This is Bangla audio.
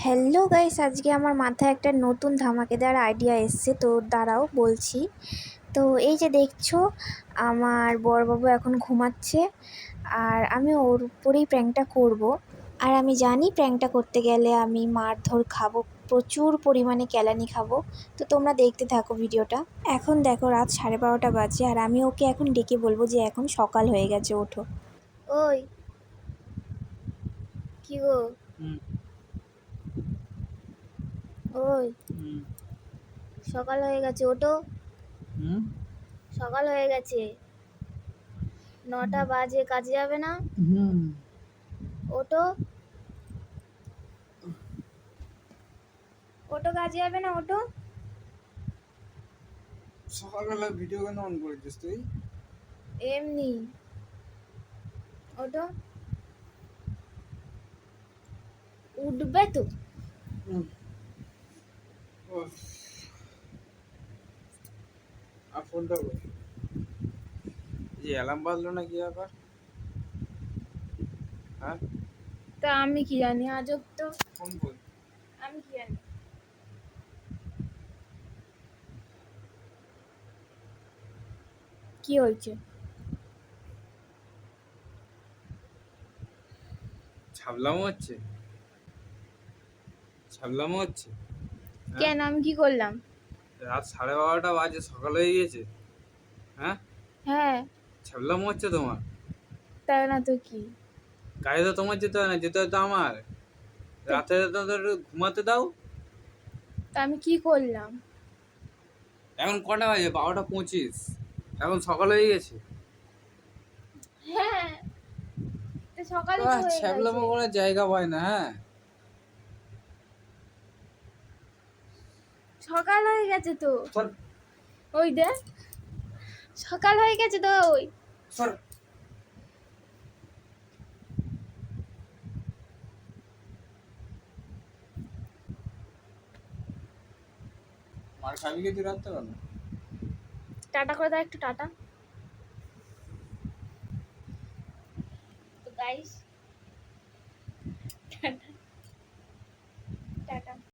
হ্যালো গাইস, আজকে আমার মাথায় একটা নতুন ধামাকেদার আইডিয়া এসছে। তো দাঁড়াও বলছি। তো এই যে দেখছো, আমার বড়বাবু এখন ঘুমাচ্ছে আর আমি ওর উপরেই প্র্যাঙ্কটা করব। আর আমি জানি প্র্যাঙ্কটা করতে গেলে আমি মারধর খাবো, প্রচুর পরিমাণে কেলানি খাবো। তো তোমরা দেখতে থাকো ভিডিওটা। এখন দেখো রাত 12:30 বাজে আর আমি ওকে এখন ডেকে বলবো যে এখন সকাল হয়ে গেছে, ওঠো। ওই কি গো? ওই সকাল হয়ে গেছে, ওঠো। সকাল হয়ে গেছে, 9টা বাজে, কাজে যাবে না? ওঠো ওঠো, কাজে যাবে না? ওঠো। সকালবেলা ভিডিও কেন অন করেছিস তুই? এমনি ওঠো, উঠবে তো। আর ফোনটা কর। যে অ্যালার্ম বাজলো না কি ব্যাপার? হ্যাঁ, তা আমি কি জানি, আজব তো। ফোন কর। আমি কি জানি কি হয়েছে। ছাবলামো হচ্ছে, ছাবলামো হচ্ছে। কেন, আমি কি করলাম? রাত 12:30 বাজে, সকাল হয়ে গেছে। হ্যাঁ, হ্যাঁ, ছাবলামো হচ্ছে তোমার। তাই না তো কি? কাজে তো তোমার যেতে হয় না, যেতে হয় তো আমার। রাতে তো ঘুমাতে দাও। তা আমি কি করলাম? এখন কটা বাজে? 12:25। এখন সকাল হয়ে গেছে। হ্যাঁ, তো সকালই তো হয়ে গেছে। ছ্যাবলামো করার জায়গা পায় না। হ্যাঁ, সকাল হয়ে গেছে তো। সর ওই দেখ, সকাল হয়ে গেছে তো। ওই সর। মার খাবি কি তুই রাখতে পারো? টাটা করে দাও, একটু টাটা। তো গাইস, টাটা।